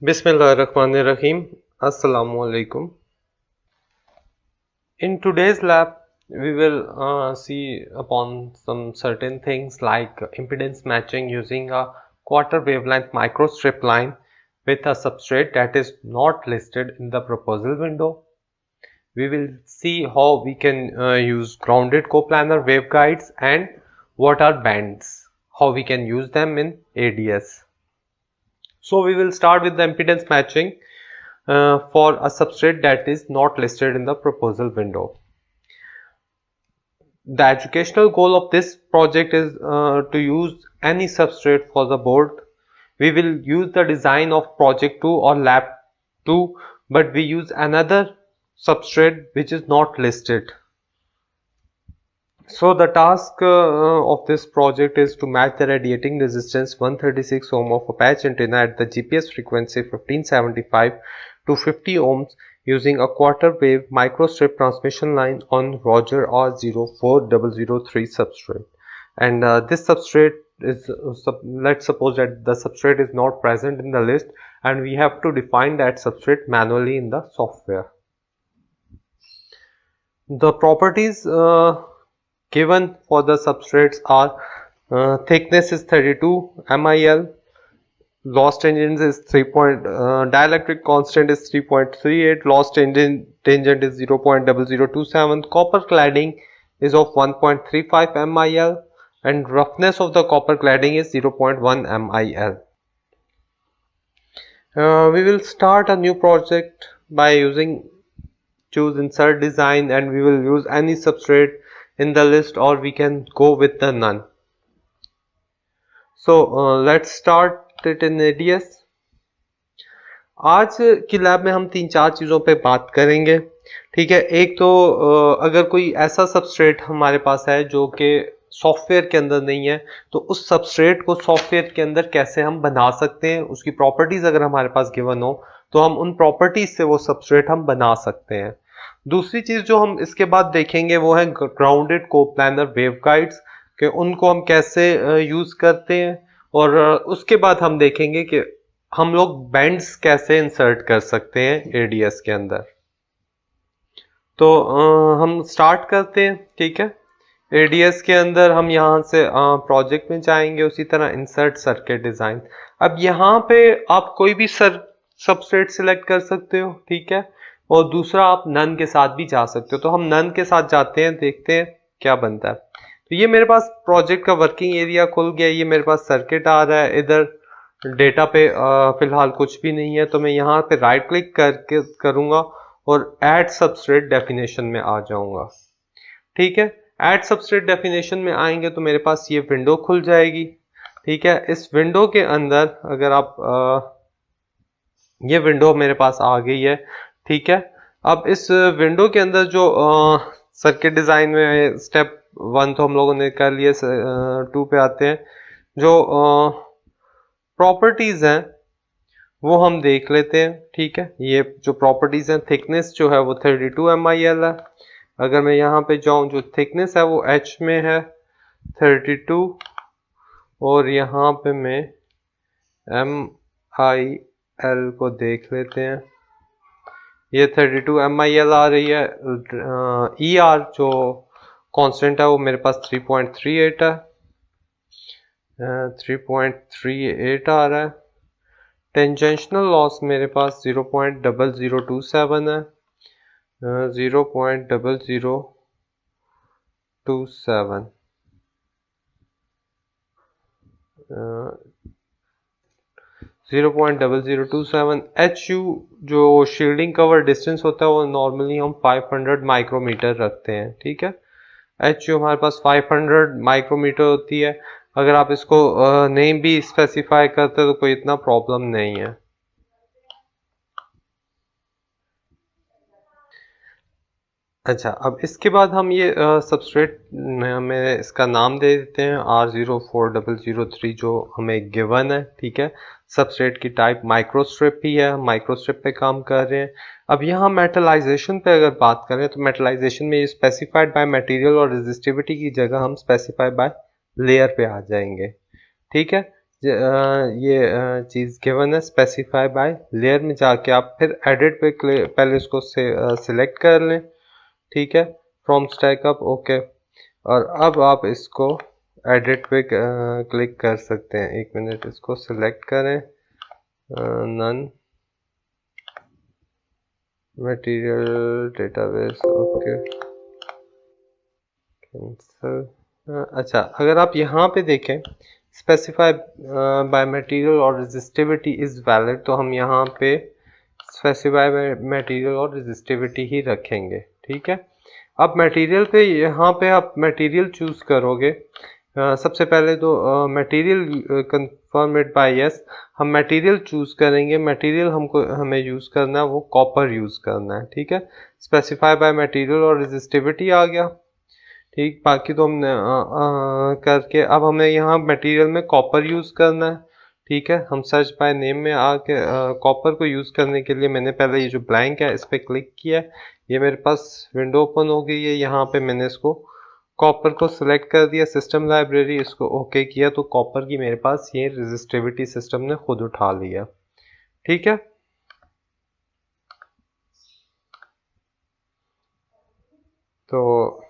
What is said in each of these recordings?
Bismillahirrahmanirrahim. Assalamu alaikum. In today's lab, we will see upon some certain things like impedance matching using a quarter wavelength microstrip line with a substrate that is not listed in the proposal window. We will see how we can use grounded coplanar waveguides and what are bands, how we can use them in ADS. So we will start with the impedance matching for a substrate that is not listed in the proposal window. The educational goal of this project is to use any substrate for the board. We will use the design of project 2 or lab 2, but we use another substrate which is not listed. So the task of this project is to match the radiating resistance 136 ohm of a patch antenna at the GPS frequency 1575 to 50 ohms using a quarter wave microstrip transmission line on Roger R04003 substrate. And this substrate is, let's suppose that the substrate is not present in the list and we have to define that substrate manually in the software. The properties given for the substrates are thickness is 32 MIL, loss tangent is 3. Dielectric constant is 3.38, loss tangent is 0.0027, copper cladding is of 1.35 MIL and roughness of the copper cladding is 0.1 MIL. We will start a new project by choose insert design and we will use any substrate in the list or we can go with the none. So let's start it in ADS. आज की lab में हम 3-4 चीज़ों पे बात करेंगे, ठीक है। एक तो अगर कोई ऐसा सबस्ट्रेट हमारे पास है जो कि सॉफ्टवेयर के अंदर नहीं है तो उस सबस्ट्रेट को सॉफ्टवेयर के अंदर कैसे हम बना सकते हैं, उसकी प्रॉपर्टीज अगर हमारे पास गिवन हो तो हम उन प्रॉपर्टीज से वो सबस्ट्रेट हम बना सकते हैं। दूसरी चीज जो हम इसके बाद देखेंगे वो है ग्राउंडेड कोप्लानर वेवगाइड्स कि उनको हम कैसे यूज करते हैं और उसके बाद हम देखेंगे कि हम लोग बैंड्स कैसे इंसर्ट कर सकते हैं एडीएस के अंदर। तो हम स्टार्ट करते हैं, ठीक है। एडीएस के अंदर हम यहाँ से प्रोजेक्ट में जाएंगे, उसी तरह इंसर्ट सर्किट डिजाइन। अब यहाँ पे आप कोई भी सबस्ट्रेट सिलेक्ट कर सकते हो, ठीक है, और दूसरा आप नन के साथ भी जा सकते हो। तो हम नन के साथ जाते हैं, देखते हैं क्या बनता है। तो ये मेरे पास प्रोजेक्ट का वर्किंग एरिया खुल गया, ये मेरे पास सर्किट आ रहा है। इधर डेटा पे फिलहाल कुछ भी नहीं है तो मैं यहाँ पे राइट क्लिक करके करूंगा और ऐड सबस्ट्रेट डेफिनेशन में आ जाऊंगा, ठीक है। ऐड सबस्ट्रेट डेफिनेशन में आएंगे तो मेरे पास ये विंडो खुल जाएगी, ठीक है। इस विंडो के अंदर अगर आप ये विंडो मेरे पास आ गई है, ठीक है। अब इस विंडो के अंदर जो सर्किट डिजाइन में स्टेप 1 तो हम लोगों ने कर लिए, 2 पे आते हैं। जो प्रॉपर्टीज हैं वो हम देख लेते हैं, ठीक है। ये जो प्रॉपर्टीज हैं, थिकनेस जो है वो 32 MIL है। अगर मैं यहाँ पे जाऊं, जो थिकनेस है वो H में है 32 और यहाँ पे मैं MIL को देख लेते हैं, ये 32 MIL आ रही है। ER जो कांस्टेंट है वो मेरे पास 3.38 है, 3.38 आ रहा है। टेंजेंशनल लॉस मेरे पास 0.0027 है, 0.0027 0.0027। HU जो शील्डिंग कवर डिस्टेंस होता है वो नॉर्मली हम 500 माइक्रोमीटर रखते हैं, ठीक है। HU हमारे पास 500 माइक्रोमीटर होती है। अगर आप इसको नहीं भी स्पेसिफाई करते तो कोई इतना प्रॉब्लम नहीं है। अच्छा, अब इसके बाद हम ये सबस्ट्रेट में इसका नाम दे देते हैं R04003 जो हमें गिवन है, ठीक है। सबस्ट्रेट की टाइप माइक्रोस्ट्रिप ही है, माइक्रोस्ट्रिप पे काम कर रहे हैं। अब यहाँ मेटलाइजेशन पे अगर बात करें तो मेटलाइजेशन में ये स्पेसिफाइड बाय मटेरियल और रेजिस्टिविटी की जगह हम स्पेसिफाई बाय लेयर पे आ जाएंगे, ठीक है। ये चीज़ गिवन है स्पेसिफाई बाय लेयर में जाके आप फिर एडिट पे पहले इसको सिलेक्ट कर लें, ठीक है, फ्रॉम स्टैक अप, ओके। और अब आप इसको एडिट पे क्लिक कर सकते हैं। 1 मिनट, इसको सिलेक्ट करें, none material database, okay, cancel. अच्छा, अगर आप यहाँ पे देखें स्पेसिफाई बाय मटेरियल और रेजिस्टिविटी इज वैलिड, तो हम यहाँ पे स्पेसिफाई बाय मटेरियल और रेजिस्टिविटी ही रखेंगे, ठीक है। अब मटेरियल पे यहाँ पे आप मटेरियल चूज करोगे। सबसे पहले तो material confirm it by yes, हम मटेरियल चूज करेंगे। मटेरियल हमें यूज करना है वो कॉपर यूज करना है, ठीक है। स्पेसिफाई बाय मटेरियल और रेजिस्टिविटी आ गया, ठीक। बाकी तो हमने करके अब हमें यहाँ मटेरियल में कॉपर यूज करना है, ठीक है। हम सर्च बाय नेम में आके कॉपर को यूज करने के लिए मैंने पहले ये जो ब्लैंक है इस पर क्लिक किया, ये मेरे पास विंडो ओपन हो गई है। यहाँ पे मैंने इसको कॉपर को सिलेक्ट कर दिया, सिस्टम लाइब्रेरी, इसको ओके किया, तो कॉपर की मेरे पास ये रेजिस्टिविटी सिस्टम ने खुद उठा लिया, ठीक है। तो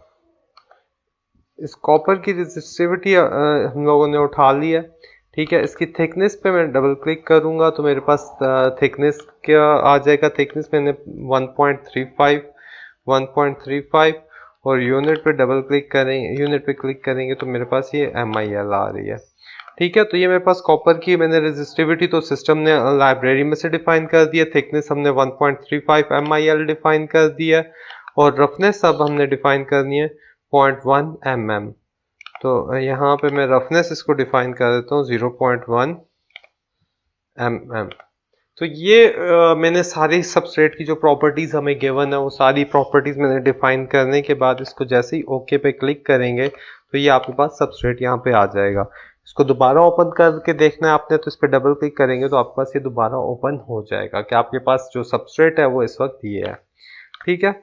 इस कॉपर की रेजिस्टिविटी हम लोगों ने उठा ली है, ठीक है। इसकी थिकनेस पे मैं डबल क्लिक करूंगा तो मेरे पास थिकनेस क्या आ जाएगा। थिकनेस मैंने 1.35 और यूनिट पे डबल क्लिक करेंगे, यूनिट पे क्लिक करेंगे तो मेरे पास ये MIL आ रही है, ठीक है। तो ये मेरे पास कॉपर की मैंने रेजिस्टिविटी तो सिस्टम ने लाइब्रेरी में से डिफाइन कर दिया, थिकनेस हमने 1.35 MIL डिफाइन कर दिया, और रफनेस अब हमने डिफाइन करनी है 0.1 mm। तो यहाँ पे मैं रफनेस इसको डिफाइन कर देता हूँ 0.1 mm। तो ये मैंने सारी सबस्ट्रेट की जो प्रॉपर्टीज हमें गिवन है वो सारी प्रॉपर्टीज मैंने डिफाइन करने के बाद इसको जैसे ही ओके पे क्लिक करेंगे तो ये आपके पास सबस्ट्रेट यहाँ पे आ जाएगा। इसको दोबारा ओपन करके देखना है आपने, तो इस पर डबल क्लिक करेंगे तो आपके पास ये दोबारा ओपन हो जाएगा कि आपके पास जो सबस्ट्रेट है वो इस वक्त ये है, ठीक है।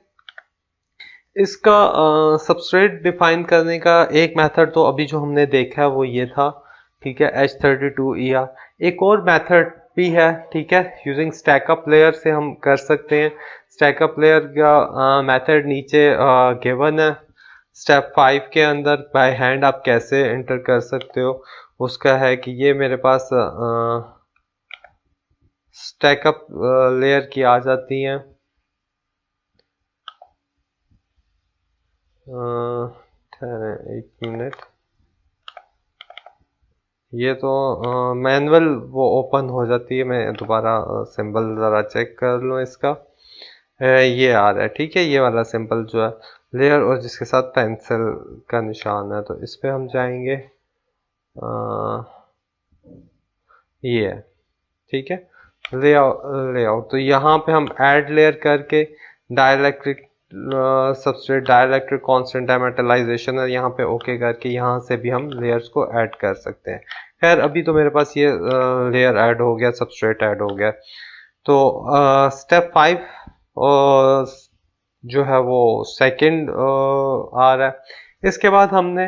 इसका सबस्ट्रेट डिफाइन करने का एक मेथड तो अभी जो हमने देखा है वो ये था, ठीक है, H32ER। एक और मेथड भी है, ठीक है, यूजिंग स्टैकअप लेयर से हम कर सकते हैं। स्टैकअप लेयर का मेथड नीचे गिवन है स्टेप 5 के अंदर, बाय हैंड आप कैसे एंटर कर सकते हो उसका है कि ये मेरे पास स्टैकअप लेयर की आ जाती हैं। एक मिनट, ये तो मैनुअल वो ओपन हो जाती है। मैं दोबारा सिंबल ज़रा चेक कर लूँ इसका। ये आ रहा है, ठीक है, ये वाला सिंबल जो है लेयर और जिसके साथ पेंसिल का निशान है, तो इस पे हम जाएंगे, ये है, ठीक है, लेआउट। तो यहाँ पे हम ऐड लेयर करके डाइलेक्ट्रिक सबस्ट्रेट डाइलेक्ट्रिक कांस्टेंट डायमेटलाइजेशन है, यहाँ पे ओके करके यहाँ से भी हम लेयर्स को ऐड कर सकते हैं। खैर अभी तो मेरे पास ये लेयर ऐड हो गया, सबस्ट्रेट ऐड हो गया। तो स्टेप 5 जो है वो सेकंड आ रहा है। इसके बाद हमने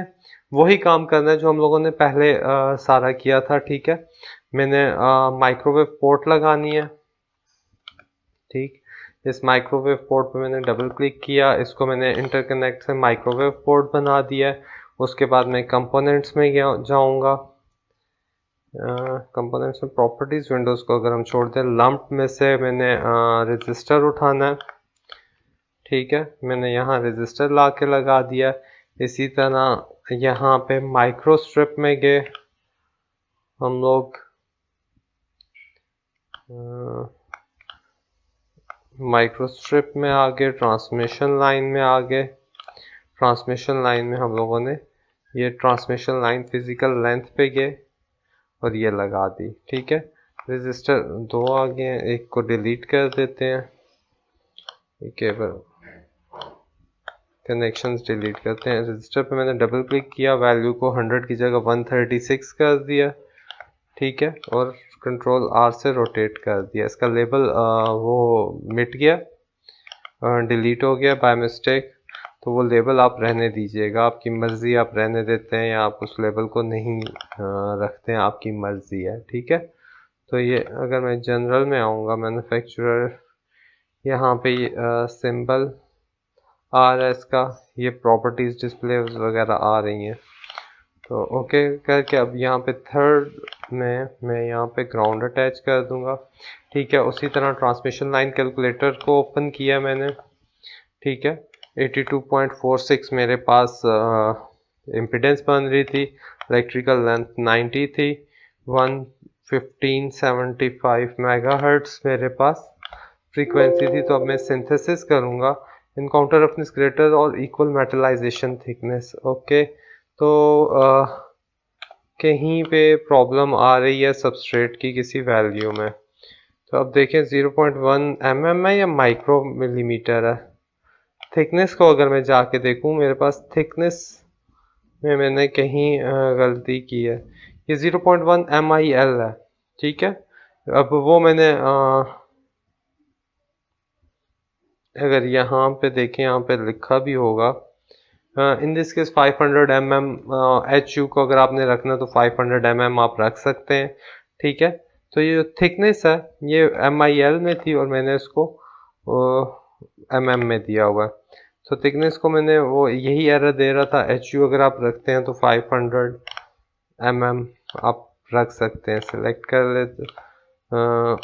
वही काम करना है जो हम लोगों ने पहले सारा किया था, ठीक है। मैंने माइक्रोवेव पोर्ट लगानी है, ठीक। इस माइक्रोवेव पोर्ट पे मैंने डबल क्लिक किया, इसको मैंने इंटरकनेक्ट से माइक्रोवेव पोर्ट बना दिया है। उसके बाद मैं कंपोनेंट्स में जाऊंगा, कंपोनेंट्स में प्रॉपर्टीज विंडोज को अगर हम छोड़ दें, लंप में से मैंने रजिस्टर उठाना है, ठीक है। मैंने यहाँ रजिस्टर ला के लगा दिया। इसी तरह यहाँ पे माइक्रो स्ट्रिप में गए हम लोग, माइक्रो स्ट्रिप में आगे, ट्रांसमिशन लाइन में आगे, ट्रांसमिशन लाइन में हम लोगों ने ये ट्रांसमिशन लाइन फिजिकल लेंथ पे गए और ये लगा दी, ठीक है। रजिस्टर 2 आ गए हैं, एक को डिलीट कर देते हैं, केवल कनेक्शंस डिलीट करते हैं। रजिस्टर पे मैंने डबल क्लिक किया, वैल्यू को 100 की जगह 136 कर दिया, ठीक है, और कंट्रोल R से रोटेट कर दिया। इसका लेबल वो मिट गया, डिलीट हो गया बाय मिस्टेक। तो वो लेबल आप रहने दीजिएगा, आपकी मर्ज़ी, आप रहने देते हैं या आप उस लेबल को नहीं रखते हैं, आपकी मर्ज़ी है, ठीक है। तो ये अगर मैं जनरल में आऊँगा, मैन्युफैक्चरर, यहाँ पे सिंबल आ रहा है इसका, ये प्रॉपर्टीज़ डिस्प्ले वगैरह आ रही हैं। तो ओके करके अब यहाँ पे थर्ड में मैं यहाँ पे ग्राउंड अटैच कर दूंगा, ठीक है। उसी तरह ट्रांसमिशन लाइन कैलकुलेटर को ओपन किया मैंने, ठीक है। 82.46 मेरे पास इम्पीडेंस बन रही थी, इलेक्ट्रिकल लेंथ 90 थी, 11575 मेगाहर्ट्ज मेरे पास फ्रीक्वेंसी थी। तो अब मैं सिंथेसिस करूँगा, इनकाउंटर रफनेस ग्रेटर और इक्वल मेटलाइजेशन थिकनेस, ओके। तो कहीं पे प्रॉब्लम आ रही है सबस्ट्रेट की किसी वैल्यू में, तो अब देखें 0.1 mm है या माइक्रो मिलीमीटर है। थिकनेस को अगर मैं जाके देखूं, मेरे पास थिकनेस में मैंने कहीं गलती की है, ये 0.1 MIL है, ठीक है। अब वो मैंने अगर यहाँ पे देखें, यहाँ पे लिखा भी होगा in this case 500 mm HU को अगर आपने रखना तो 500 mm आप रख सकते हैं, ठीक है। तो ये थिकनेस है ये MIL में थी और मैंने इसको mm में दिया हुआ है। तो थिकनेस को मैंने वो यही एरर दे रहा था, HU अगर आप रखते हैं तो 500 mm आप रख सकते हैं। सिलेक्ट कर लेते,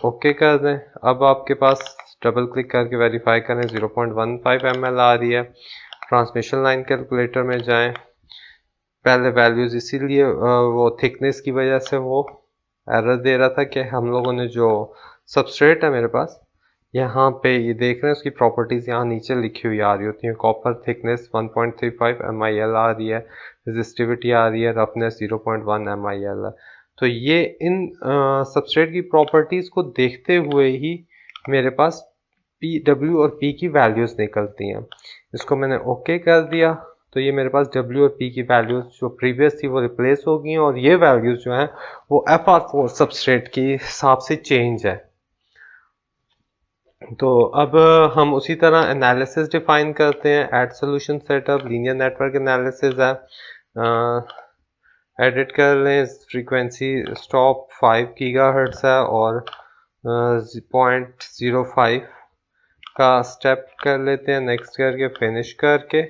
ओके कर दें। अब आपके पास डबल क्लिक करके वेरीफाई करें, 0.15 ml आ रही है। ट्रांसमिशन लाइन कैलकुलेटर में जाएं, पहले वैल्यूज़ इसीलिए वो थिकनेस की वजह से वो एरर दे रहा था कि हम लोगों ने जो सबस्ट्रेट है मेरे पास, यहाँ पे ये देख रहे हैं उसकी प्रॉपर्टीज़ यहाँ नीचे लिखी हुई आ रही होती हैं। कॉपर थिकनेस 1.35 MIL आ रही है, रेजिस्टिविटी आ रही है, रफनेस 0.1 MIL है। तो ये इन सबस्ट्रेट की प्रॉपर्टीज़ को देखते हुए ही मेरे पास P, W और P की वैल्यूज़ निकलती हैं। इसको मैंने ओके कर दिया, तो ये मेरे पास W और P की वैल्यूज़ जो प्रीवियस थी वो रिप्लेस हो गई और ये वैल्यूज़ जो हैं वो FR4 सबस्ट्रेट के हिसाब से चेंज है। तो अब हम उसी तरह एनालिसिस डिफाइन करते हैं, add solution setup, linear network analysis है। एडिट कर लें, फ्रीक्वेंसी स्टॉप 5 गीगाहर्ट्ज़ है और 0.05 का स्टेप कर लेते हैं। नेक्स्ट करके फिनिश करके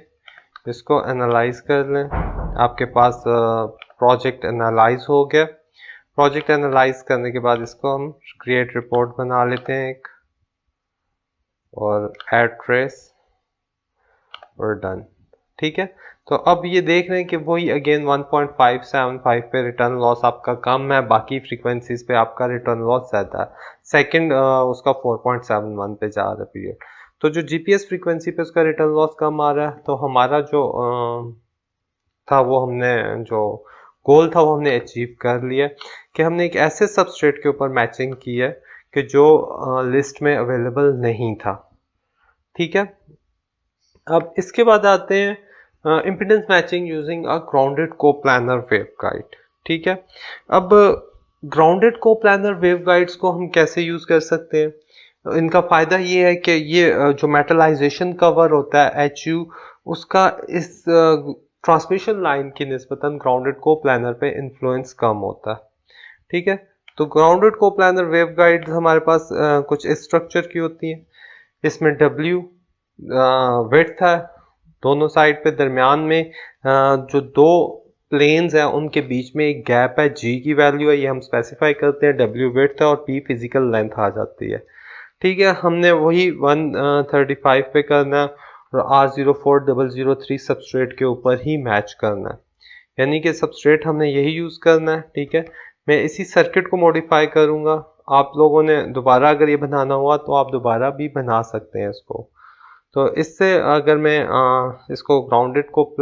इसको एनालाइज कर लें। आपके पास प्रोजेक्ट एनालाइज हो गया। प्रोजेक्ट एनालाइज करने के बाद इसको हम क्रिएट रिपोर्ट बना लेते हैं एक, और ऐड ट्रेस और डन, ठीक है। तो अब ये देख रहे हैं कि वही अगेन 1.575 पे रिटर्न लॉस आपका कम है, बाकी फ्रीक्वेंसीज पे आपका रिटर्न लॉस ज़्यादा है। सेकंड उसका 4.71 पे जा रहा है पीरियड। तो जो जीपीएस फ्रीक्वेंसी पे उसका रिटर्न लॉस कम आ रहा है, तो हमारा जो था वो हमने जो गोल था वो हमने अचीव कर लिया कि हमने एक ऐसे सबस्ट्रेट के ऊपर मैचिंग की है कि जो लिस्ट में अवेलेबल नहीं था, ठीक है। अब इसके बाद आते हैं impedance matching using a grounded coplanar waveguide, ठीक है। अब ग्राउंडेड कोप्लानर वेवगाइड्स को हम कैसे यूज कर सकते हैं? इनका फायदा ये है कि ये जो मेटलाइजेशन कवर होता है HU, उसका इस ट्रांसमिशन लाइन की निस्बतन ग्राउंडेड कोप्लानर पे इन्फ्लुएंस कम होता है, ठीक है। तो ग्राउंडेड कोप्लानर वेवगाइड्स हमारे पास कुछ इस स्ट्रक्चर की होती हैं। इसमें W विड्थ है, दोनों साइड पे दरमियान में जो दो प्लेन्स हैं उनके बीच में एक गैप है, G की वैल्यू है, ये हम स्पेसिफाई करते हैं, W विड्थ है और P फिजिकल लेंथ आ जाती है, ठीक है। हमने वही 135 पे करना है और R04003 सबस्ट्रेट के ऊपर ही मैच करना है, यानी कि सबस्ट्रेट हमने यही यूज़ करना है, ठीक है। मैं इसी सर्किट को मॉडिफाई करूँगा। आप लोगों ने दोबारा अगर ये बनाना हुआ तो आप दोबारा भी बना सकते हैं इसको। तो इससे अगर मैं इसको ग्राउंडेड को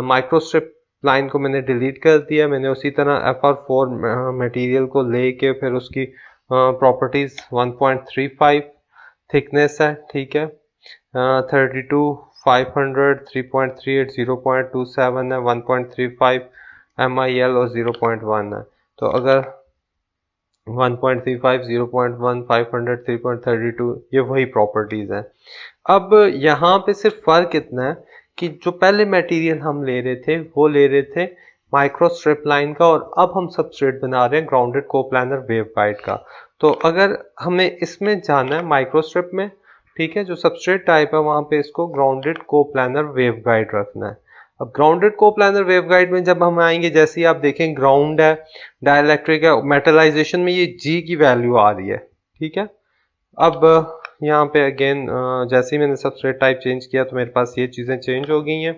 माइक्रोस्ट्रिप लाइन को मैंने डिलीट कर दिया, मैंने उसी तरह FR4 मटेरियल को लेके फिर उसकी प्रॉपर्टीज़ 1.35 थिकनेस है, ठीक है, 32 500 3.38 0.27 है, 1.35 MIL और 0.1 है। तो अगर 1.35 0.1 500 3.32 ये वही प्रॉपर्टीज़ हैं। अब यहाँ पे सिर्फ फ़र्क इतना है कि जो पहले मटेरियल हम ले रहे थे वो ले रहे थे माइक्रोस्ट्रिप लाइन का, और अब हम सबस्ट्रेट बना रहे हैं ग्राउंडेड कोप्लानर वेवगाइड का। तो अगर हमें इसमें जाना है माइक्रोस्ट्रिप में, ठीक है, जो सबस्ट्रेट टाइप है वहां पे इसको ग्राउंडेड कोप्लानर वेवगाइड रखना है। अब ग्राउंडेड कोप्लानर वेवगाइड में जब हम आएंगे, जैसे आप देखें ग्राउंड है, डाइलेक्ट्रिक है, मेटलाइजेशन में ये जी की वैल्यू आ रही है, ठीक है। अब यहाँ पे अगेन जैसे ही मैंने सबस्ट्रेट टाइप चेंज किया तो मेरे पास ये चीज़ें चेंज हो गई हैं।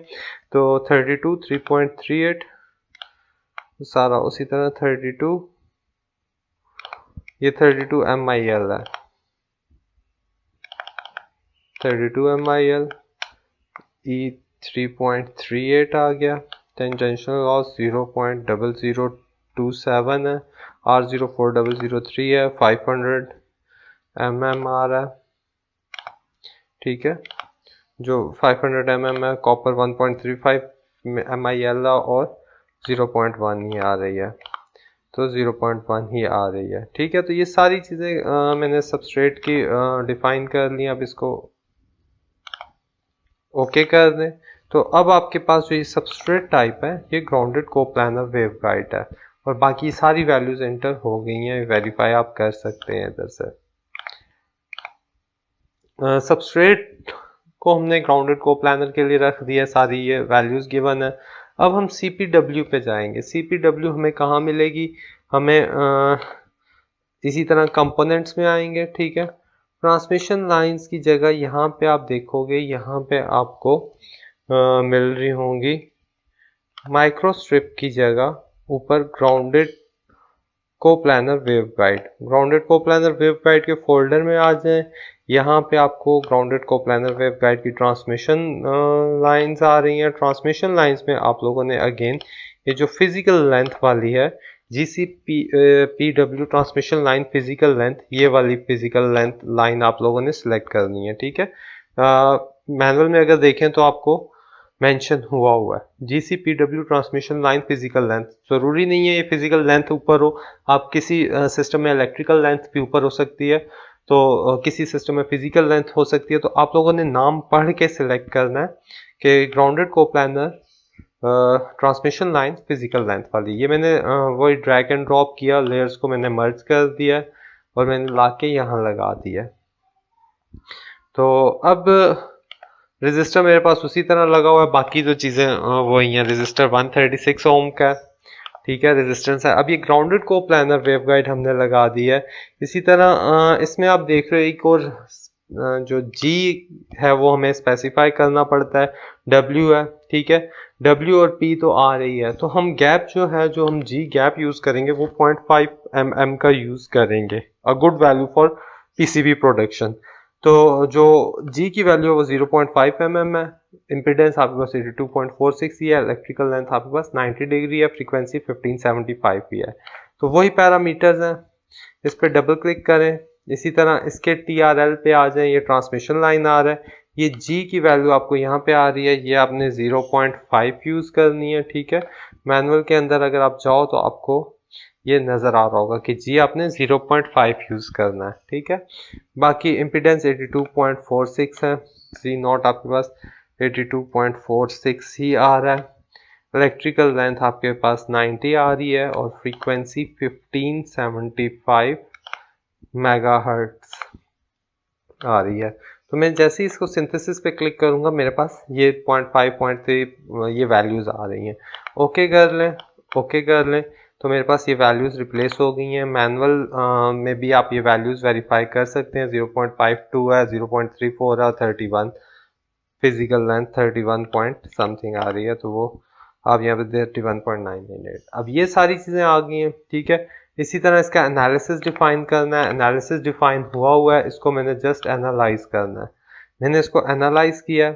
तो 32 3.38 सारा उसी तरह 32, ये 32 MIL है, 32 MIL, E 3.38 आ गया, टेंजेंशियल लॉस 0.0027 है, R04003 है, 500 mm आ रहा है, ठीक है, जो 500 mm है, कॉपर 1.35 MIL और 0.1 ही आ रही है, तो 0.1 ही आ रही है, ठीक है। तो ये सारी चीज़ें मैंने सबस्ट्रेट की डिफाइन कर ली। अब इसको ओके कर दें। तो अब आपके पास जो ये सबस्ट्रेट टाइप है ये ग्राउंडेड कोप्लानर वेवगाइड है, और बाकी सारी वैल्यूज एंटर हो गई हैं, वेरीफाई आप कर सकते हैं इधर से। सबस्ट्रेट को हमने ग्राउंडेड कोप्लानर के लिए रख दिया, सारी ये वैल्यूज गिवन है। अब हम CPW पे जाएंगे। CPW हमें कहाँ मिलेगी, हमें इसी तरह कंपोनेंट्स में आएंगे, ठीक है। ट्रांसमिशन लाइंस की जगह यहाँ पे आप देखोगे, यहाँ पे आपको मिल रही होंगी माइक्रोस्ट्रिप की जगह ऊपर grounded coplanar waveguide. Grounded coplanar waveguide के फोल्डर में आ जाएं, यहाँ पे आपको ग्राउंडेड कोप्लानर वेवगाइड की ट्रांसमिशन लाइंस आ रही हैं। ट्रांसमिशन लाइंस में आप लोगों ने अगेन ये जो फिजिकल लेंथ वाली है GCPW transmission line physical length, ये वाली फिजिकल लेंथ लाइन आप लोगों ने सिलेक्ट करनी है, ठीक है। मैनुअल में अगर देखें तो आपको मेंशन हुआ हुआ है GCPW transmission line physical length. जरूरी नहीं है ये फिजिकल लेंथ ऊपर हो, आप किसी सिस्टम में इलेक्ट्रिकल लेंथ भी ऊपर हो सकती है, तो किसी सिस्टम में फिजिकल लेंथ हो सकती है। तो आप लोगों ने नाम पढ़ के सिलेक्ट करना है कि grounded coplanar transmission line physical length वाली। ये मैंने वही ड्रैग एंड ड्रॉप किया, लेयर्स को मैंने मर्ज कर दिया और मैंने लाके यहाँ लगा दिया। तो अब रेजिस्टर मेरे पास उसी तरह लगा हुआ है, बाकी जो चीज़ें वही हैं। रेजिस्टर 136 ओम का, ठीक है, रेजिस्टेंस है। अब ये ग्राउंडेड कोप्लानर वेवगाइड हमने लगा दी है। इसी तरह इसमें आप देख रहे हो एक और जो G है वो हमें स्पेसिफाई करना पड़ता है, W है, ठीक है। W और P तो आ रही है, तो हम गैप जो है, जो हम G गैप यूज करेंगे वो 0.5 mm का यूज करेंगे, a good value for PCB production. तो जो G की वैल्यू है वो 0.5 mm है, इम्पीडेंस आपके पास 82.46 ही है, इलेक्ट्रिकल लेंथ आपके पास 90 डिग्री है, फ्रीक्वेंसी 1575 ही है। तो वही पैरामीटर्स हैं, इस पर डबल क्लिक करें। इसी तरह इसके TRL पे आ जाए, ये ट्रांसमिशन लाइन आ रहा है, ये G की वैल्यू आपको यहाँ पे आ रही है, ये आपने 0.5 यूज करनी है, ठीक है। मैनुअल के अंदर अगर आप जाओ तो आपको ये नजर आ रहा होगा कि G आपने 0.5 यूज करना है, ठीक है। बाकी इम्पीडेंस 82.46 है, C0 आपके पास 82.46 ही आ रहा है, इलेक्ट्रिकल लेंथ आपके पास 90 आ रही है और फ्रीक्वेंसी 1575 मेगाहर्ट्ज आ रही है। तो मैं जैसे ही इसको सिंथेसिस पे क्लिक करूंगा मेरे पास ये 0.5 0.3 ये वैल्यूज आ रही हैं। ओके कर लें, ओके कर लें, तो मेरे पास ये वैल्यूज रिप्लेस हो गई हैं। मैनुअल में भी आप ये वैल्यूज वेरीफाई कर सकते हैं, 0.52 है, 0.34 है, 31 फिजिकल लेंथ 31 पॉइंट समथिंग आ रही है, तो वो आप यहाँ पे 31.998। अब ये सारी चीज़ें आ गई हैं, ठीक है। इसी तरह इसका एनालिसिस डिफाइन करना है, एनालिसिस डिफाइन हुआ है, इसको मैंने जस्ट एनालाइज करना है। मैंने इसको एनालाइज किया,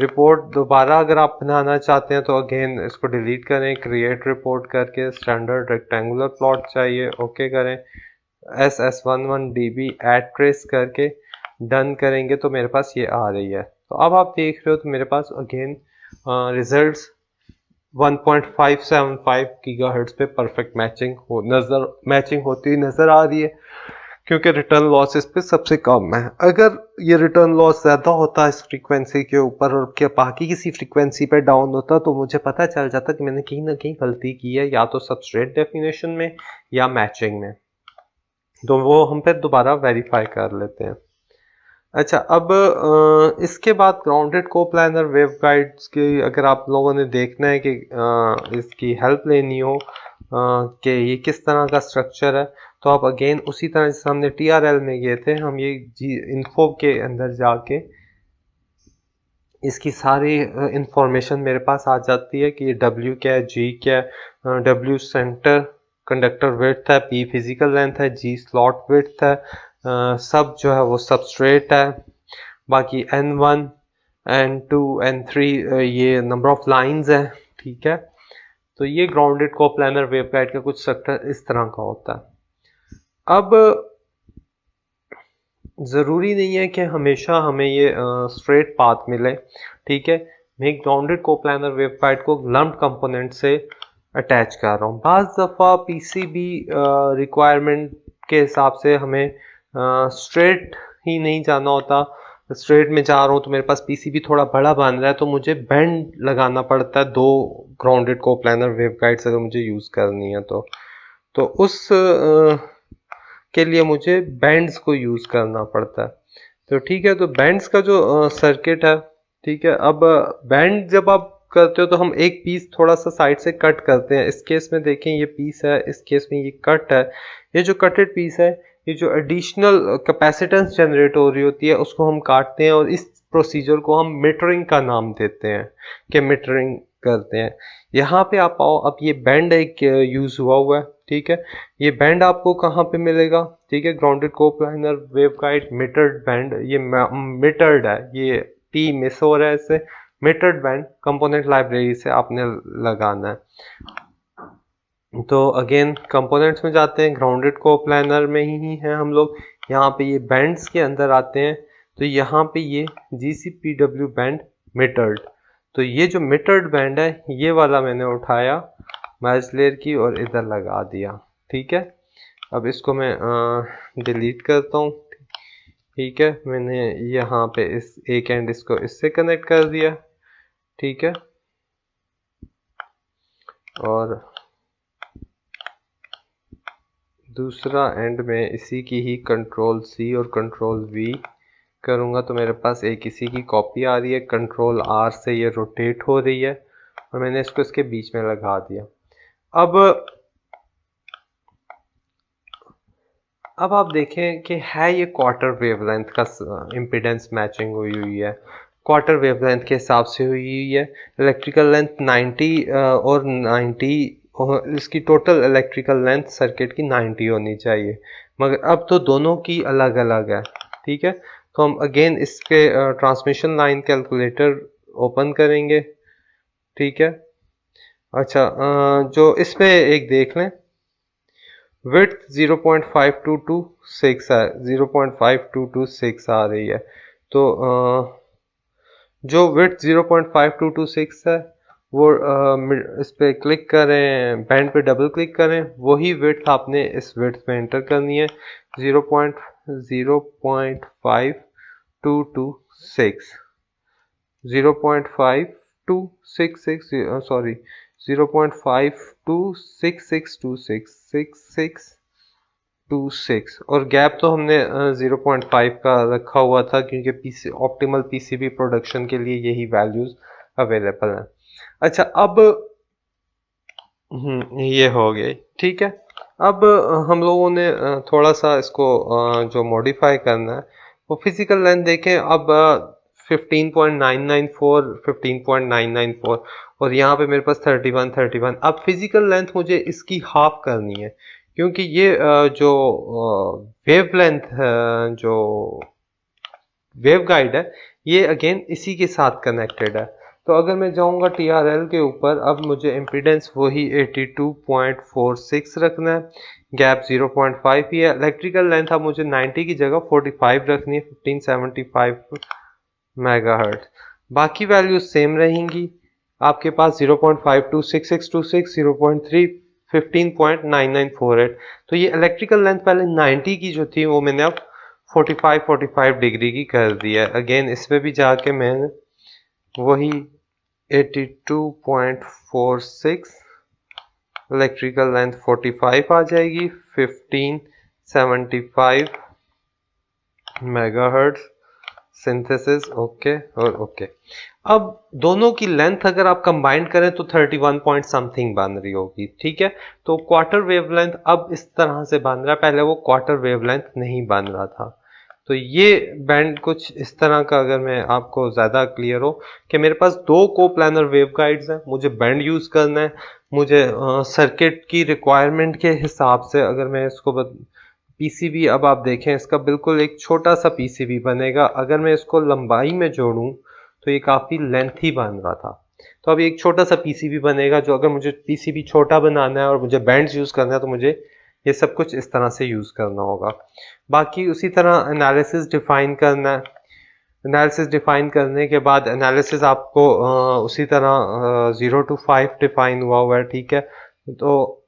रिपोर्ट दोबारा अगर आप बनाना चाहते हैं तो अगेन इसको डिलीट करें, क्रिएट रिपोर्ट करके स्टैंडर्ड रेक्टेंगुलर प्लॉट चाहिए, ओके करें, SS11DB एड ट्रेस करके डन करेंगे तो मेरे पास ये आ रही है। तो अब आप देख रहे हो तो मेरे पास अगेन रिजल्ट्स 1.575 गीगाहर्ट्ज पे परफेक्ट मैचिंग होती नजर आ रही है। क्योंकि रिटर्न लॉस इस पे सबसे कम है। अगर ये रिटर्न लॉस ज़्यादा होता इस फ्रीक्वेंसी के ऊपर और के बाकी किसी फ्रीक्वेंसी पे डाउन होता तो मुझे पता चल जाता कि मैंने कहीं ना कहीं गलती की है, या तो सबस्ट्रेट डेफिनेशन में या मैचिंग में। तो वो हम फिर दोबारा वेरीफाई कर लेते हैं। अच्छा, अब इसके बाद ग्राउंडेड को प्लानर वेवगाइड्स की अगर आप लोगों ने देखना है कि इसकी हेल्प लेनी हो कि ये किस तरह का स्ट्रक्चर है, तो आप अगेन उसी तरह जैसे हमने TRL में गए थे, हम ये इन्फो के अंदर जाके इसकी सारी इंफॉर्मेशन मेरे पास आ जाती है कि ये W क्या है, G क्या है, W सेंटर कंडक्टर विड्थ है, P फिजिकल लेंथ है, G स्लॉट विड्थ है, सब जो है वो सबस्ट्रेट है, बाकी N1 N2 N3 ये नंबर ऑफ लाइंस है। ठीक है, तो ये ग्राउंडेड कोप्लानर वेवगाइड का कुछ स्ट्रक्चर इस तरह का होता है। अब ज़रूरी नहीं है कि हमेशा हमें ये स्ट्रेट पाथ मिले। ठीक है, मैं एक ग्राउंडेड कोप्लानर वेवगाइड को लम्प्ड कंपोनेंट से अटैच कर रहा हूँ। बाज़ दफ़ा PCB रिक्वायरमेंट के हिसाब से हमें स्ट्रेट ही नहीं जाना होता। स्ट्रेट में जा रहा हूँ तो मेरे पास PCB थोड़ा बड़ा बन रहा है, तो मुझे बेंड लगाना पड़ता है दो ग्राउंडेड कोप्लानर वेवगाइड्स अगर मुझे यूज़ करनी है तो उस के लिए मुझे बैंड्स को यूज़ करना पड़ता है। तो ठीक है, तो बैंड्स का जो सर्किट है, ठीक है, अब बैंड जब आप करते हो तो हम एक पीस थोड़ा सा साइड से कट करते हैं। इस केस में देखें ये पीस है, इस केस में ये कट है। ये जो कटेड पीस है, ये जो एडिशनल कैपेसिटेंस जनरेट हो रही होती है उसको हम काटते हैं और इस प्रोसीजर को हम मीटरिंग का नाम देते हैं कि मीटरिंग करते हैं। यहाँ पे आप आओ, अब ये बैंड एक यूज हुआ है। ठीक है, ये बैंड आपको कहाँ पे मिलेगा? ठीक है, grounded coplanar waveguide metered band, ये मीटर्ड है, ये टी मिस हो रहा है इससे। मीटर्ड बैंड कंपोनेंट लाइब्रेरी से आपने लगाना है। तो अगेन कंपोनेंट्स में जाते हैं, ग्राउंडेड कोप्लानर में ही हैं हम लोग। यहाँ पे ये बैंड्स के अंदर आते हैं, तो यहाँ पे ये GCPW बैंड मीटर्ड, तो ये जो मीटर्ड बैंड है ये वाला मैंने उठाया मैच लेयर की और इधर लगा दिया। ठीक है, अब इसको मैं डिलीट करता हूँ। ठीक है, मैंने यहाँ पे इस एक एंड इसको इससे कनेक्ट कर दिया। ठीक है, और दूसरा एंड में इसी की ही कंट्रोल C और कंट्रोल V करूँगा, तो मेरे पास एक इसी की कॉपी आ रही है। कंट्रोल R से ये रोटेट हो रही है और मैंने इसको इसके बीच में लगा दिया। अब आप देखें कि है ये क्वार्टर वेवलेंथ का इम्पीडेंस मैचिंग हुई है, क्वार्टर वेवलेंथ के हिसाब से हुई है। इलेक्ट्रिकल लेंथ 90 और 90 और इसकी टोटल इलेक्ट्रिकल लेंथ सर्किट की 90 होनी चाहिए, मगर अब तो दोनों की अलग अलग है। ठीक है, तो हम अगेन इसके ट्रांसमिशन लाइन कैलकुलेटर ओपन करेंगे। ठीक है, अच्छा, जो इस पे एक देख लें, विड्थ 0.5226 है, 0.5226 आ रही है। तो जो विड्थ 0.5226 है वो इस पे क्लिक करें, बैंड पे डबल क्लिक करें, वही विड्थ आपने इस विड्थ में एंटर करनी है, 0.5226 0.5266 सॉरी 0.526626 और गैप तो हमने 0.5 का रखा हुआ था क्योंकि ऑप्टिमल PCB प्रोडक्शन के लिए यही वैल्यूज अवेलेबल हैं। अच्छा, अब ये हो गई। ठीक है, अब हम लोगों ने थोड़ा सा इसको जो मॉडिफाई करना है वो फिजिकल लेंथ देखें। अब 15.994 15.994 और यहाँ पे मेरे पास 31 अब फिजिकल लेंथ मुझे इसकी हाफ करनी है क्योंकि ये जो वेवलेंथ जो वेवगाइड है ये अगेन इसी के साथ कनेक्टेड है। तो अगर मैं जाऊंगा TRL के ऊपर, अब मुझे इम्पीडेंस वही 82.46 रखना है, गैप 0.5 ही है। इलेक्ट्रिकल लेंथ अब मुझे 90 की जगह 45 रखनी है, 1575 मेगाहर्ट्ज। बाकी वैल्यूज सेम रहेंगी आपके पास, 0.526626, 0.3 15.9948। तो ये इलेक्ट्रिकल लेंथ पहले 90 की जो थी वो मैंने अब 45 डिग्री की कर दी है। अगेन इस पे भी जाके मैंने वही 82.46, इलेक्ट्रिकल लेंथ 45 आ जाएगी, 1575 मेगाहर्ट्ज सिंथेसिस। ओके और ओके। अब दोनों की लेंथ अगर आप कंबाइन करें तो 31 पॉइंट समथिंग बन रही होगी, ठीक है। तो क्वार्टर वेवलेंथ अब इस तरह से बन रहा है, पहले वो क्वार्टर वेवलेंथ नहीं बन रहा था। तो ये बैंड कुछ इस तरह का, अगर मैं आपको ज़्यादा क्लियर हो कि मेरे पास दो कोप्लानर वेवगाइड्स हैं, मुझे बैंड यूज़ करना है, मुझे सर्किट की रिक्वायरमेंट के हिसाब से अगर मैं इसको पीसीबी, अब आप देखें इसका बिल्कुल एक छोटा सा पीसीबी बनेगा, अगर मैं इसको लंबाई में जोड़ूं तो ये काफ़ी लेंथी बन रहा था। तो अब एक छोटा सा पीसीबी बनेगा, जो अगर मुझे पीसीबी छोटा बनाना है और मुझे बैंड्स यूज़ करना है तो मुझे ये सब कुछ इस तरह से यूज़ करना होगा। बाकी उसी तरह एनालिसिस डिफाइन करना है, एनालिसिस डिफाइन करने के बाद एनालिसिस आपको उसी तरह 0 to 5 डिफाइन हुआ है, ठीक है। तो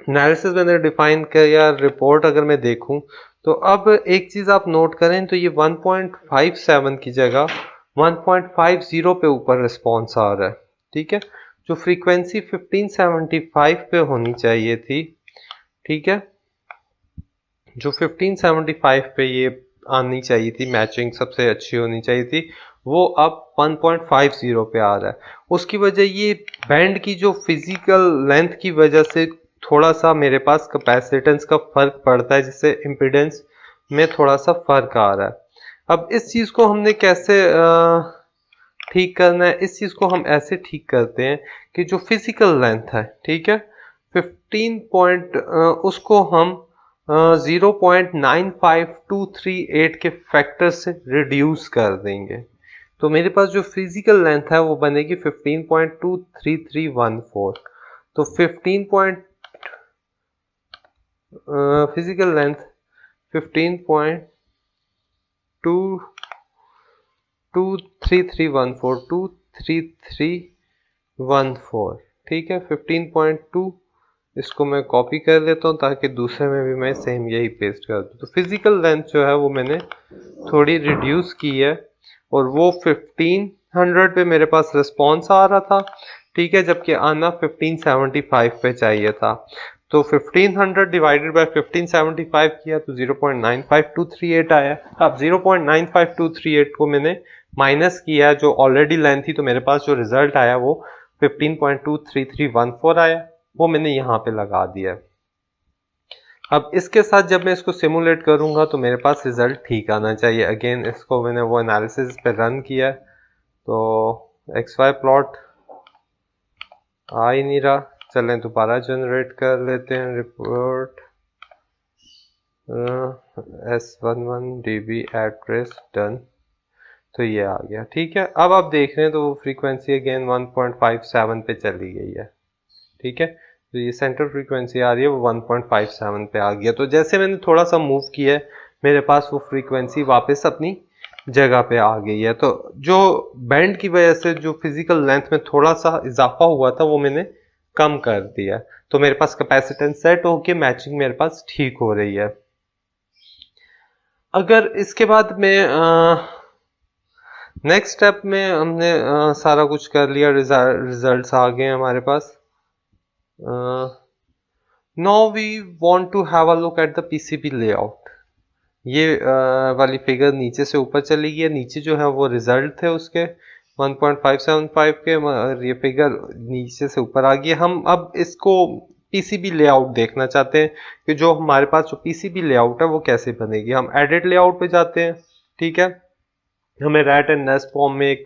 एनालिसिस मैंने डिफाइन किया, रिपोर्ट अगर मैं देखूं तो अब एक चीज़ आप नोट करें तो ये 1.57 की जगह 1.50 पे ऊपर रिस्पॉन्स आ रहा है, ठीक है। जो फ्रीक्वेंसी 1575 पे होनी चाहिए थी, ठीक है, जो 1575 पे ये आनी चाहिए थी, मैचिंग सबसे अच्छी होनी चाहिए थी, वो अब 1.50 पे आ रहा है। उसकी वजह ये बैंड की जो फिजिकल लेंथ की वजह से थोड़ा सा मेरे पास कैपेसिटेंस का फर्क पड़ता है, जिससे इम्पीडेंस में थोड़ा सा फर्क आ रहा है। अब इस चीज़ को हमने कैसे ठीक करना है? इस चीज़ को हम ऐसे ठीक करते हैं कि जो फिजिकल लेंथ है, ठीक है, 15 पॉइंट उसको हम 0.95238 के फैक्टर से रिड्यूस कर देंगे। तो मेरे पास जो फिजिकल लेंथ है वो बनेगी 15.23314। तो 15 फिजिकल लेंथ 15.23314, ठीक है, 15.2। इसको मैं कॉपी कर लेता हूँ ताकि दूसरे में भी मैं सेम यही पेस्ट कर दूँ। तो फिजिकल लेंथ जो है वो मैंने थोड़ी रिड्यूस की है, और वो 1500 पे मेरे पास रिस्पॉन्स आ रहा था, ठीक है, जबकि आना 1575 पे चाहिए था। तो 1500 डिवाइडेड बाय 1575 किया तो 0.95238 आया। अब 0.95238 को मैंने माइनस किया जो ऑलरेडी लेंथ थी, तो मेरे पास जो रिजल्ट आया वो 15.23314 आया, वो मैंने यहाँ पे लगा दिया। अब इसके साथ जब मैं इसको सिमुलेट करूंगा तो मेरे पास रिजल्ट ठीक आना चाहिए। अगेन इसको मैंने वो एनालिसिस पे रन किया तो XY प्लॉट आ ही नहीं रहा। चलें दोबारा जनरेट कर लेते हैं report. S11 dB address done, तो ये आ गया, ठीक है। अब आप देख रहे हैं तो वो फ्रीक्वेंसी अगेन 1.57 पे चली गई है, ठीक है। तो ये सेंटर फ्रीक्वेंसी आ रही है वो 1.57 पे आ गया। तो जैसे मैंने थोड़ा सा मूव किया है मेरे पास वो फ्रीक्वेंसी वापस अपनी जगह पे आ गई है। तो जो बैंड की वजह से जो फिजिकल लेंथ में थोड़ा सा इजाफा हुआ था वो मैंने कम कर दिया, तो मेरे पास कैपेसिटेंस सेट होके मैचिंग मेरे पास ठीक हो रही है। अगर इसके बाद में नेक्स्ट स्टेप में हमने सारा कुछ कर लिया, रिजल्ट्स आ गए हमारे पास। Now we want to have a look at the PCB layout. ये वाली फिगर नीचे से ऊपर चली गई है, नीचे जो है वो रिजल्ट थे उसके 1.575 के, ये फिगर नीचे से ऊपर आ गई। हम अब इसको पीसीबी लेआउट देखना चाहते हैं कि जो हमारे पास जो पीसीबी लेआउट है वो कैसे बनेगी। हम एडिट लेआउट पे जाते हैं, ठीक है। हमें रैट एंड नेस्ट फॉर्म में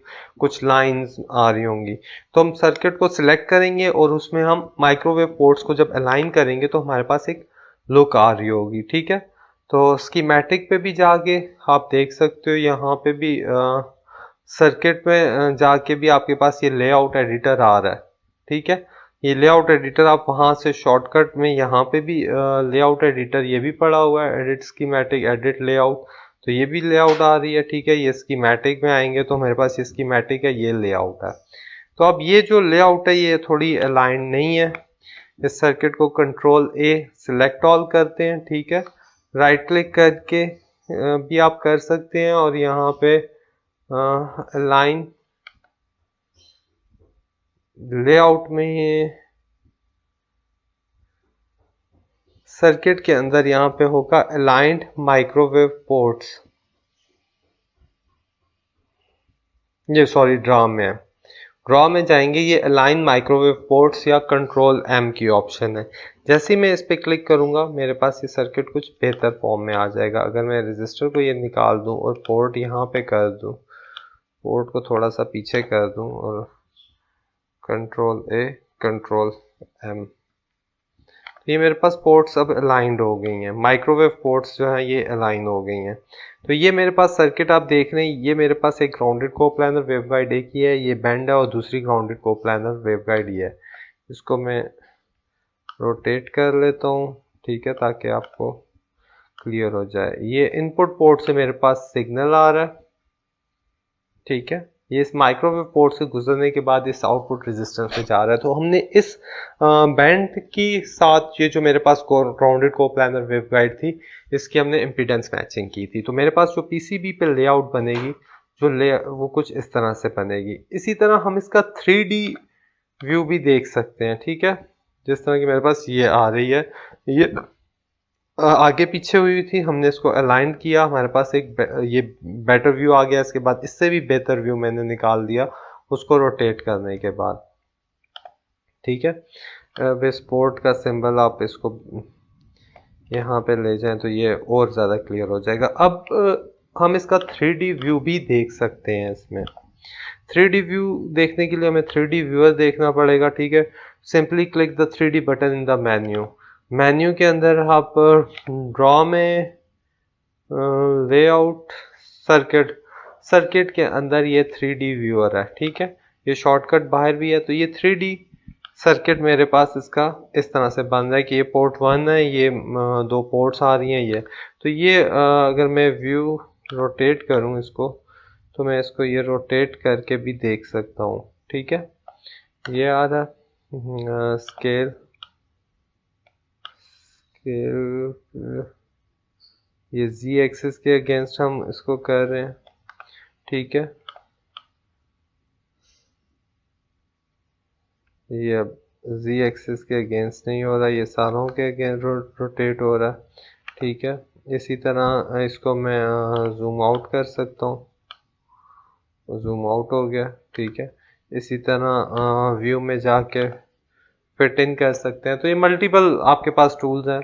कुछ लाइंस आ रही होंगी, तो हम सर्किट को सिलेक्ट करेंगे और उसमें हम माइक्रोवेव पोर्ट्स को जब अलाइन करेंगे तो हमारे पास एक लुक आ रही होगी, ठीक है। तो स्कीमेटिक पे भी जाके आप देख सकते हो, यहाँ पे भी सर्किट में जाके भी आपके पास ये लेआउट एडिटर आ रहा है, ठीक है। ये लेआउट एडिटर आप वहाँ से शॉर्टकट में, यहाँ पे भी लेआउट एडिटर ये भी पड़ा हुआ है, एडिट स्कीमेटिक, एडिट लेआउट, तो ये भी लेआउट आ रही है, ठीक है। ये स्कीमेटिक में आएंगे तो हमारे पास ये स्कीमेटिक है, ये लेआउट है। तो अब ये जो लेआउट है ये थोड़ी अलाइन नहीं है, इस सर्किट को कंट्रोल ए सिलेक्ट ऑल करते हैं, ठीक है। राइट क्लिक करके भी आप कर सकते हैं और यहाँ पे अलाइन लेआउट में सर्किट के अंदर यहाँ पे होगा अलाइंड माइक्रोवेव पोर्ट्स, ये सॉरी ड्रा में है, ड्रॉ में जाएंगे, ये अलाइन माइक्रोवेव पोर्ट्स या कंट्रोल एम की ऑप्शन है। जैसे ही मैं इस पर क्लिक करूंगा मेरे पास ये सर्किट कुछ बेहतर फॉर्म में आ जाएगा। अगर मैं रजिस्टर को ये निकाल दूं और पोर्ट यहाँ पे कर दूं, पोर्ट को थोड़ा सा पीछे कर दूं और कंट्रोल ए कंट्रोल एम, ये मेरे पास पोर्ट्स अब अलाइंड हो गई हैं, माइक्रोवेव पोर्ट्स जो हैं ये अलाइन हो गई हैं। तो ये मेरे पास सर्किट आप देख रहे हैं, ये मेरे पास एक ग्राउंडेड कोप्लानर वेवगाइड एक ही है, ये बैंड है, और दूसरी ग्राउंडेड कोप्लानर वेवगाइड ये है। इसको मैं रोटेट कर लेता हूँ, ठीक है, ताकि आपको क्लियर हो जाए। ये इनपुट पोर्ट से मेरे पास सिग्नल आ रहा है, ठीक है, ये इस माइक्रोवेव पोर्ट से गुजरने के बाद इस आउटपुट रेजिस्टेंस में जा रहा है। तो हमने इस बैंड की साथ ये जो मेरे पास ग्राउंडेड कोप्लानर वेवगाइड थी, इसकी हमने इम्पीडेंस मैचिंग की थी। तो मेरे पास जो पीसीबी पे लेआउट बनेगी वो कुछ इस तरह से बनेगी। इसी तरह हम इसका 3D व्यू भी देख सकते हैं, ठीक है, जिस तरह की मेरे पास ये आ रही है, ये आगे पीछे हुई थी, हमने इसको अलाइन किया, हमारे पास एक ये बेटर व्यू आ गया। इसके बाद इससे भी बेहतर व्यू मैंने निकाल दिया उसको रोटेट करने के बाद, ठीक है। अब इस पोर्ट का सिंबल आप इसको यहाँ पे ले जाएं तो ये और ज़्यादा क्लियर हो जाएगा। अब हम इसका 3D व्यू भी देख सकते हैं। इसमें 3D व्यू देखने के लिए हमें 3D व्यूअर देखना पड़ेगा, ठीक है। Simply click the 3D button in the menu, menu के अंदर आप ड्रॉ में लेआउट सर्किट के अंदर ये 3D व्यूअर है, ठीक है, ये शॉर्टकट बाहर भी है। तो ये 3D सर्किट मेरे पास इसका इस तरह से बन रहा है कि ये पोर्ट 1 है, ये दो पोर्ट्स आ रही हैं ये। तो ये अगर मैं व्यू रोटेट करूं इसको, तो मैं इसको ये रोटेट करके भी देख सकता हूं, ठीक है। ये आ रहा स्केल, ये Z एक्सिस के अगेंस्ट हम इसको कर रहे हैं, ठीक है। ये अब Z एक्सिस के अगेंस्ट नहीं हो रहा, ये सारों के अगेंस्ट रोटेट हो रहा है, ठीक है। इसी तरह इसको मैं जूम आउट कर सकता हूँ, जूम आउट हो गया, ठीक है। इसी तरह व्यू में जाके फिट इन कर सकते हैं। तो ये मल्टीपल आपके पास टूल्स हैं,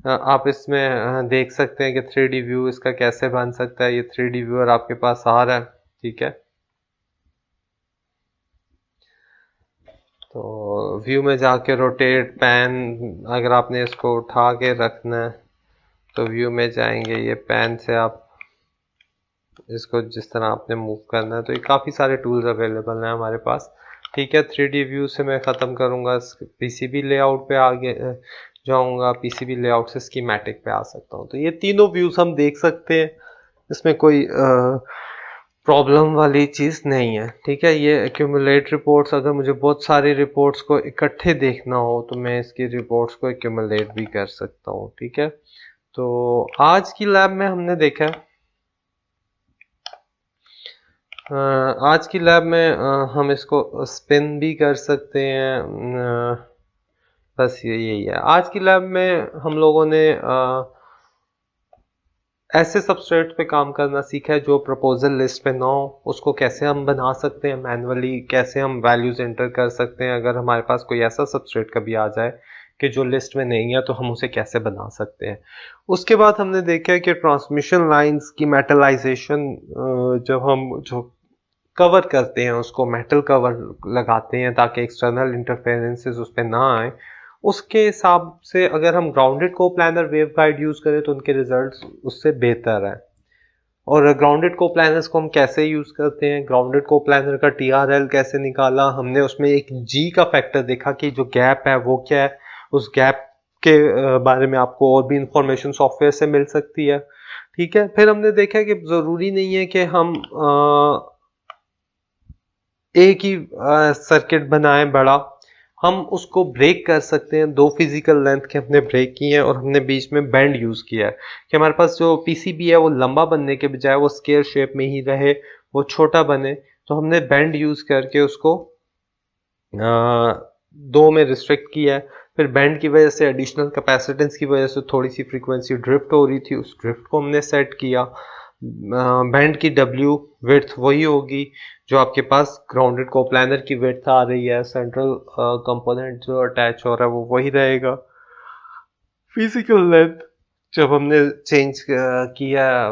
आप इसमें देख सकते हैं कि 3D व्यू इसका कैसे बन सकता है। ये 3D व्यूअर आपके पास आ रहा है, ठीक है। तो व्यू में जाके रोटेट पैन, अगर आपने इसको उठा के रखना है तो व्यू में जाएंगे, ये पैन से आप इसको जिस तरह आपने मूव करना है। तो ये काफ़ी सारे टूल्स अवेलेबल हैं हमारे पास, ठीक है। 3D व्यू से मैं ख़त्म करूँगा, पीसीबी लेआउट पे आगे जाऊँगा, पीसीबी लेआउट से स्कीमेटिक पे आ सकता हूँ। तो ये तीनों व्यूज़ हम देख सकते हैं, इसमें कोई प्रॉब्लम वाली चीज़ नहीं है, ठीक है। ये एक्यूमुलेट रिपोर्ट्स, अगर मुझे बहुत सारी रिपोर्ट्स को इकट्ठे देखना हो तो मैं इसकी रिपोर्ट्स को एक्यूमुलेट भी कर सकता हूँ, ठीक है। तो आज की लैब में हमने देखा है, आज की लैब में हम इसको स्पिन भी कर सकते हैं, बस यही है। आज की लैब में हम लोगों ने ऐसे सबस्ट्रेट पे काम करना सीखा है जो प्रपोजल लिस्ट पे ना हो, उसको कैसे हम बना सकते हैं मैनुअली, कैसे हम वैल्यूज एंटर कर सकते हैं। अगर हमारे पास कोई ऐसा सबस्ट्रेट कभी आ जाए कि जो लिस्ट में नहीं है तो हम उसे कैसे बना सकते हैं। उसके बाद हमने देखा है कि ट्रांसमिशन लाइंस की मेटलाइजेशन, जब हम जो कवर करते हैं उसको मेटल कवर लगाते हैं ताकि एक्सटर्नल इंटरफेरेंसेस उस पर ना आए, उसके हिसाब से अगर हम ग्राउंडेड कोप्लानर वेवगाइड यूज़ करें तो उनके रिजल्ट्स उससे बेहतर है। और ग्राउंडेड कोप्लानर्स को हम कैसे यूज़ करते हैं, ग्राउंडेड कोप्लानर का TRL कैसे निकाला हमने, उसमें एक G का फैक्टर देखा कि जो गैप है वो क्या है, उस गैप के बारे में आपको और भी इंफॉर्मेशन सॉफ्टवेयर से मिल सकती है, ठीक है। फिर हमने देखा कि ज़रूरी नहीं है कि हम एक ही सर्किट बनाएं बड़ा, हम उसको ब्रेक कर सकते हैं। 2 फिजिकल लेंथ के हमने ब्रेक किए हैं और हमने बीच में बेंड यूज किया है कि हमारे पास जो पीसीबी है वो लंबा बनने के बजाय वो स्क्वायर शेप में ही रहे, वो छोटा बने। तो हमने बेंड यूज करके उसको 2 में रिस्ट्रिक्ट किया है। फिर बैंड की वजह से, एडिशनल कैपेसिटेंस की वजह से थोड़ी सी फ्रीक्वेंसी ड्रिफ्ट हो रही थी, उस ड्रिफ्ट को हमने सेट किया। बैंड की डब्ल्यू विड्थ वही होगी जो आपके पास ग्राउंडेड कोप्लानर की विड्थ आ रही है। सेंट्रल कंपोनेंट जो अटैच हो रहा है वो वही रहेगा। फिजिकल लेंथ जब हमने चेंज किया,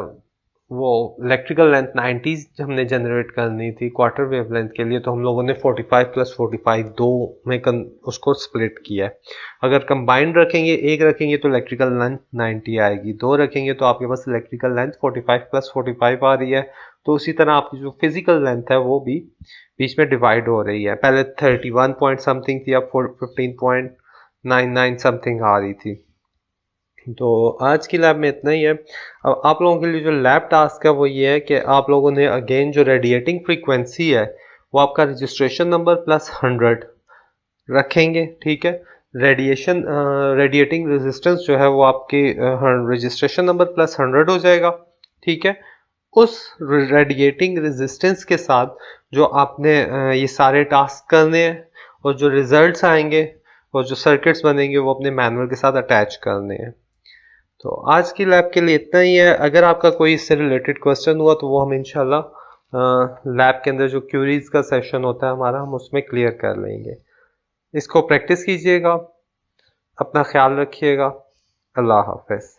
वो इलेक्ट्रिकल लेंथ 90 हमने जनरेट करनी थी क्वार्टर वेव लेंथ के लिए, तो हम लोगों ने 45 प्लस 45 दो में उसको स्प्लिट किया है। अगर कंबाइंड रखेंगे, एक रखेंगे तो इलेक्ट्रिकल लेंथ 90 आएगी, 2 रखेंगे तो आपके पास इलेक्ट्रिकल लेंथ 45 प्लस 45 आ रही है। तो उसी तरह आपकी जो फिजिकल लेंथ है वो भी बीच में डिवाइड हो रही है। पहले 31 पॉइंट समथिंग थी, अब 15.99 समथिंग आ रही थी। तो आज की लैब में इतना ही है। अब आप लोगों के लिए जो लैब टास्क है वो ये है कि आप लोगों ने अगेन जो रेडिएटिंग फ्रीक्वेंसी है वो आपका रजिस्ट्रेशन नंबर प्लस 100 रखेंगे, ठीक है। रेडिएटिंग रेजिस्टेंस जो है वो आपके रजिस्ट्रेशन नंबर प्लस 100 हो जाएगा, ठीक है। उस रेडिएटिंग रेजिस्टेंस के साथ जो आपने ये सारे टास्क करने हैं और जो रिजल्ट्स आएंगे और जो सर्किट्स बनेंगे वो अपने मैनुअल के साथ अटैच करने हैं। तो आज की लैब के लिए इतना ही है। अगर आपका कोई इससे रिलेटेड क्वेश्चन हुआ तो वो हम इंशाल्लाह लैब के अंदर जो क्यूरीज का सेशन होता है हमारा, हम उसमें क्लियर कर लेंगे। इसको प्रैक्टिस कीजिएगा, अपना ख्याल रखिएगा। अल्लाह हाफ़िज़।